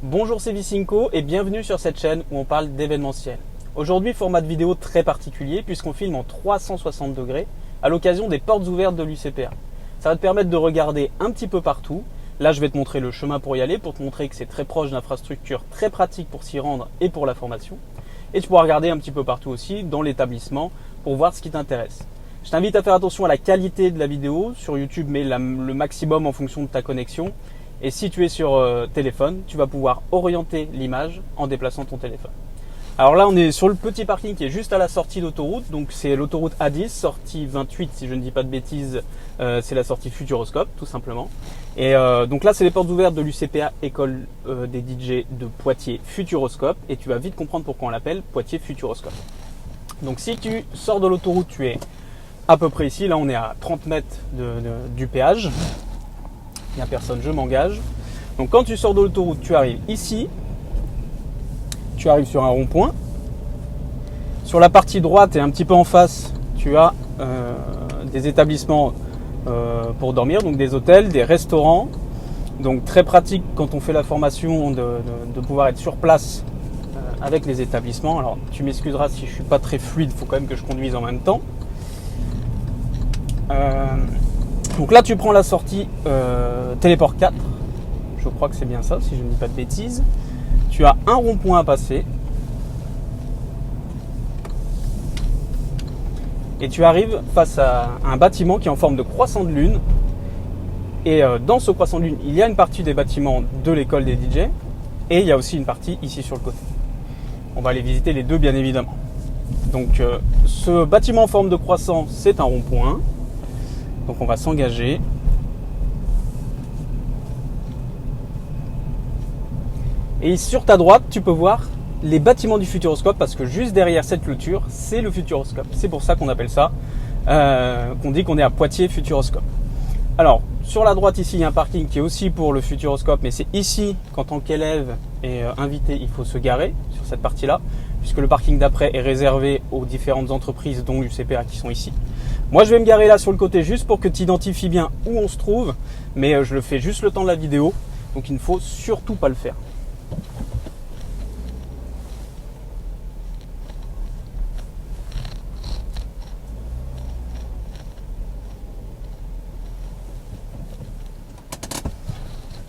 Bonjour, c'est Vicinco et bienvenue sur cette chaîne où on parle d'événementiel. Aujourd'hui, format de vidéo très particulier puisqu'on filme en 360 degrés à l'occasion des portes ouvertes de l'UCPA. Ça va te permettre de regarder un petit peu partout. Là, je vais te montrer le chemin pour y aller pour te montrer que c'est très proche d'infrastructures très pratiques pour s'y rendre et pour la formation. Et tu pourras regarder un petit peu partout aussi dans l'établissement pour voir ce qui t'intéresse. Je t'invite à faire attention à la qualité de la vidéo. Sur YouTube, mets le maximum en fonction de ta connexion. Et si tu es sur téléphone, tu vas pouvoir orienter l'image en déplaçant ton téléphone. Alors là, on est sur le petit parking qui est juste à la sortie d'autoroute. Donc c'est l'autoroute A10, sortie 28 si je ne dis pas de bêtises. C'est la sortie Futuroscope tout simplement. Et donc là, c'est les portes ouvertes de l'UCPA, école des DJ de Poitiers Futuroscope. Et tu vas vite comprendre pourquoi on l'appelle Poitiers Futuroscope. Donc si tu sors de l'autoroute, tu es à peu près ici. Là, on est à 30 mètres du péage. Il n'y a personne, je m'engage. Donc quand tu sors de l'autoroute, tu arrives ici. Tu arrives sur un rond-point. Sur la partie droite et un petit peu en face, tu as des établissements pour dormir, donc des hôtels, des restaurants. Donc très pratique quand on fait la formation de pouvoir être sur place avec les établissements. Alors tu m'excuseras si je ne suis pas très fluide, il faut quand même que je conduise en même temps. Donc là, tu prends la sortie Téléport 4. Je crois que c'est bien ça, si je ne dis pas de bêtises. Tu as un rond-point à passer. Et tu arrives face à un bâtiment qui est en forme de croissant de lune. Et dans ce croissant de lune, il y a une partie des bâtiments de l'école des DJ. Et il y a aussi une partie ici sur le côté. On va aller visiter les deux, bien évidemment. Donc ce bâtiment en forme de croissant, c'est un rond-point. Donc on va s'engager. Et sur ta droite, tu peux voir les bâtiments du Futuroscope parce que juste derrière cette clôture, c'est le Futuroscope. C'est pour ça qu'on appelle ça, qu'on dit qu'on est à Poitiers Futuroscope. Alors, sur la droite ici, il y a un parking qui est aussi pour le Futuroscope, mais c'est ici qu'en tant qu'élève et invité, il faut se garer sur cette partie-là, puisque le parking d'après est réservé aux différentes entreprises, dont l'UCPA qui sont ici. Moi, je vais me garer là sur le côté juste pour que tu identifies bien où on se trouve, mais je le fais juste le temps de la vidéo, donc il ne faut surtout pas le faire.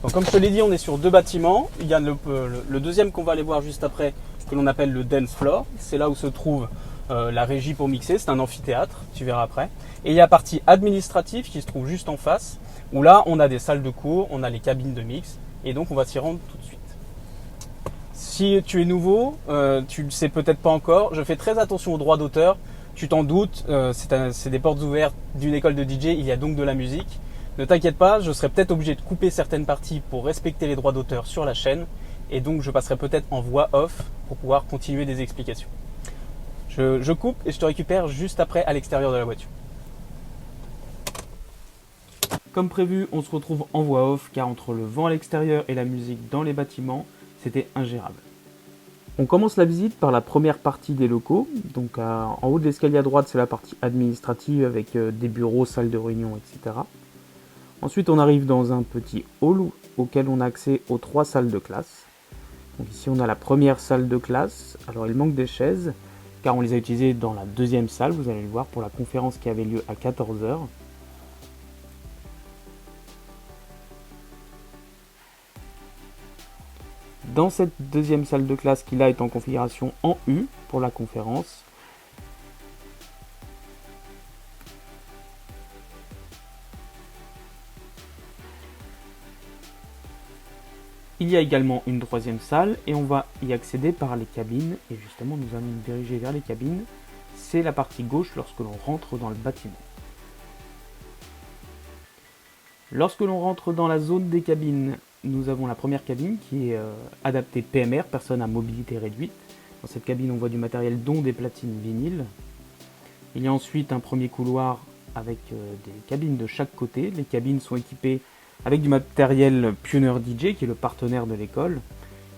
Donc, comme je te l'ai dit, on est sur deux bâtiments. Il y a le deuxième qu'on va aller voir juste après, que l'on appelle le dance floor. C'est là où se trouve la régie pour mixer. C'est un amphithéâtre, tu verras après. Et il y a la partie administrative qui se trouve juste en face, où là, on a des salles de cours, on a les cabines de mix. Et donc, on va s'y rendre tout de suite. Si tu es nouveau, tu ne le sais peut-être pas encore, je fais très attention aux droits d'auteur. Tu t'en doutes, c'est des portes ouvertes d'une école de DJ, il y a donc de la musique. Ne t'inquiète pas, je serai peut-être obligé de couper certaines parties pour respecter les droits d'auteur sur la chaîne. Et donc je passerai peut-être en voix off pour pouvoir continuer des explications. Je coupe et je te récupère juste après à l'extérieur de la voiture. Comme prévu, on se retrouve en voix off car entre le vent à l'extérieur et la musique dans les bâtiments, c'était ingérable. On commence la visite par la première partie des locaux. Donc en haut de l'escalier à droite, c'est la partie administrative avec des bureaux, salles de réunion, etc. Ensuite, on arrive dans un petit hall auquel on a accès aux 3 salles de classe. Donc ici, on a la première salle de classe. Alors, il manque des chaises, car on les a utilisées dans la deuxième salle, vous allez le voir, pour la conférence qui avait lieu à 14 h. Dans cette deuxième salle de classe qui là est en configuration en U pour la conférence, il y a également une troisième salle et on va y accéder par les cabines. Et justement, nous allons nous diriger vers les cabines. C'est la partie gauche lorsque l'on rentre dans le bâtiment. Lorsque l'on rentre dans la zone des cabines, nous avons la première cabine qui est adaptée PMR, personnes à mobilité réduite. Dans cette cabine, on voit du matériel dont des platines vinyles. Il y a ensuite un premier couloir avec des cabines de chaque côté. Les cabines sont équipées avec du matériel Pioneer DJ qui est le partenaire de l'école.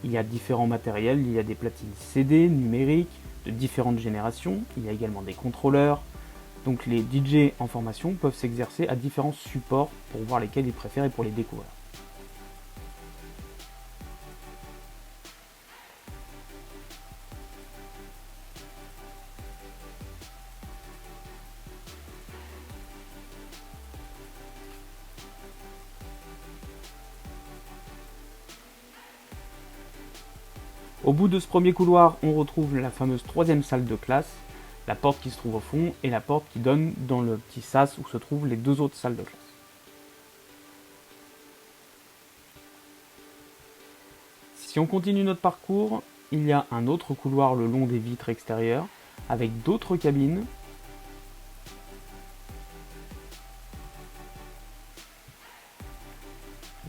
Il y a différents matériels, il y a des platines CD numériques de différentes générations, il y a également des contrôleurs. Donc les DJ en formation peuvent s'exercer à différents supports pour voir lesquels ils préfèrent et pour les découvrir. Au bout de ce premier couloir, on retrouve la fameuse troisième salle de classe, la porte qui se trouve au fond et la porte qui donne dans le petit sas où se trouvent les deux autres salles de classe. Si on continue notre parcours, il y a un autre couloir le long des vitres extérieures avec d'autres cabines.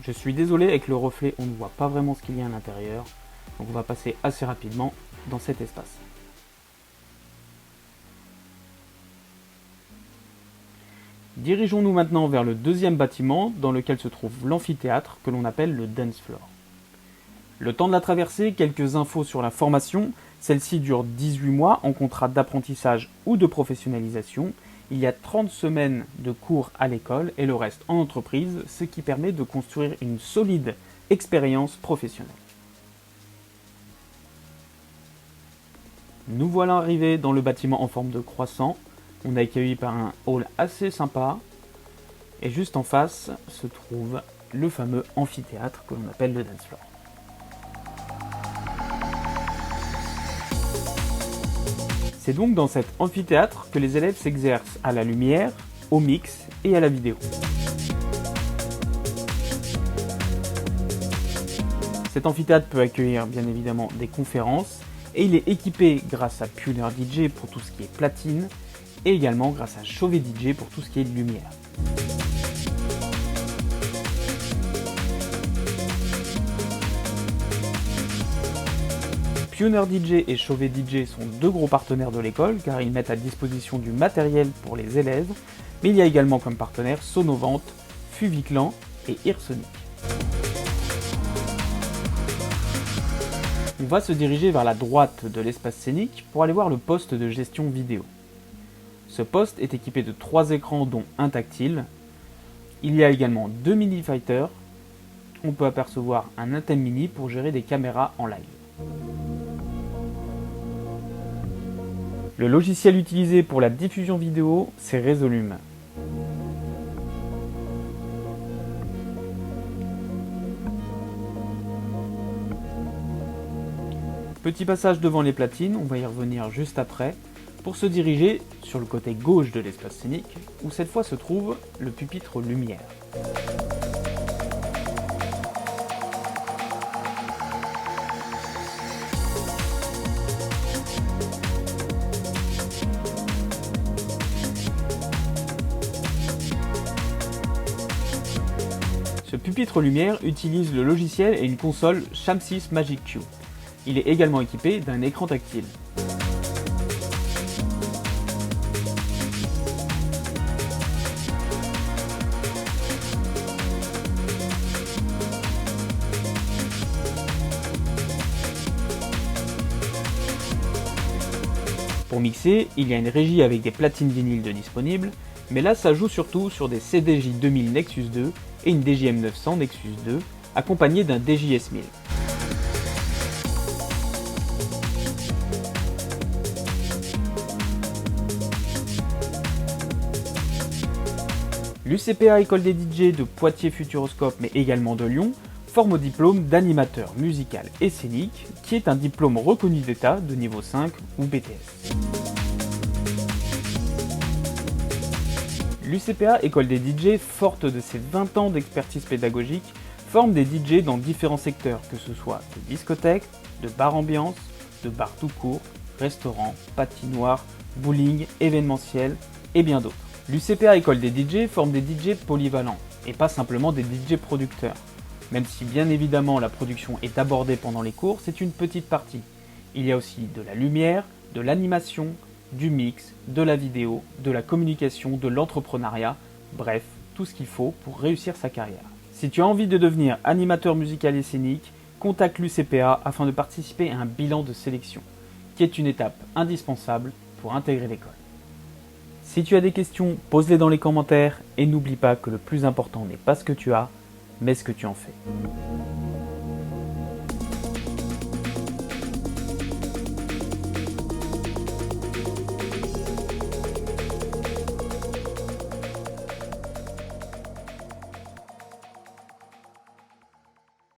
Je suis désolé, avec le reflet, on ne voit pas vraiment ce qu'il y a à l'intérieur, donc on va passer assez rapidement dans cet espace. Dirigeons-nous maintenant vers le deuxième bâtiment dans lequel se trouve l'amphithéâtre que l'on appelle le dance floor. Le temps de la traversée, quelques infos sur la formation. Celle-ci dure 18 mois en contrat d'apprentissage ou de professionnalisation. Il y a 30 semaines de cours à l'école et le reste en entreprise, ce qui permet de construire une solide expérience professionnelle. Nous voilà arrivés dans le bâtiment en forme de croissant. On est accueilli par un hall assez sympa. Et juste en face se trouve le fameux amphithéâtre que l'on appelle le dance floor. C'est donc dans cet amphithéâtre que les élèves s'exercent à la lumière, au mix et à la vidéo. Cet amphithéâtre peut accueillir bien évidemment des conférences et il est équipé grâce à Pioneer DJ pour tout ce qui est platine et également grâce à Chauvet DJ pour tout ce qui est lumière. Pioneer DJ et Chauvet DJ sont deux gros partenaires de l'école car ils mettent à disposition du matériel pour les élèves, mais il y a également comme partenaires Sonovant, Fuviclan et Earsonic. On va se diriger vers la droite de l'espace scénique pour aller voir le poste de gestion vidéo. Ce poste est équipé de 3 écrans dont un tactile. Il y a également 2 mini fighters. On peut apercevoir un Atem Mini pour gérer des caméras en live. Le logiciel utilisé pour la diffusion vidéo, c'est Resolume. Petit passage devant les platines, on va y revenir juste après, pour se diriger sur le côté gauche de l'espace scénique, où cette fois se trouve le pupitre lumière. Ce pupitre lumière utilise le logiciel et une console Shamsys Magic Q. Il est également équipé d'un écran tactile. Pour mixer, il y a une régie avec des platines vinyles de disponibles, mais là ça joue surtout sur des CDJ 2000 Nexus 2 et une DJM 900 Nexus 2, accompagnée d'un DJS 1000. L'UCPA École des DJ de Poitiers Futuroscope, mais également de Lyon, forme au diplôme d'animateur musical et scénique, qui est un diplôme reconnu d'État de niveau 5 ou BTS. L'UCPA École des DJ, forte de ses 20 ans d'expertise pédagogique, forme des DJ dans différents secteurs, que ce soit de discothèques, de bars ambiance, de bars tout court, restaurants, patinoires, bowling, événementiel et bien d'autres. L'UCPA École des DJ forme des DJ polyvalents, et pas simplement des DJ producteurs. Même si bien évidemment la production est abordée pendant les cours, c'est une petite partie. Il y a aussi de la lumière, de l'animation, du mix, de la vidéo, de la communication, de l'entrepreneuriat, bref, tout ce qu'il faut pour réussir sa carrière. Si tu as envie de devenir animateur musical et scénique, contacte l'UCPA afin de participer à un bilan de sélection, qui est une étape indispensable pour intégrer l'école. Si tu as des questions, pose-les dans les commentaires et n'oublie pas que le plus important n'est pas ce que tu as, mais ce que tu en fais.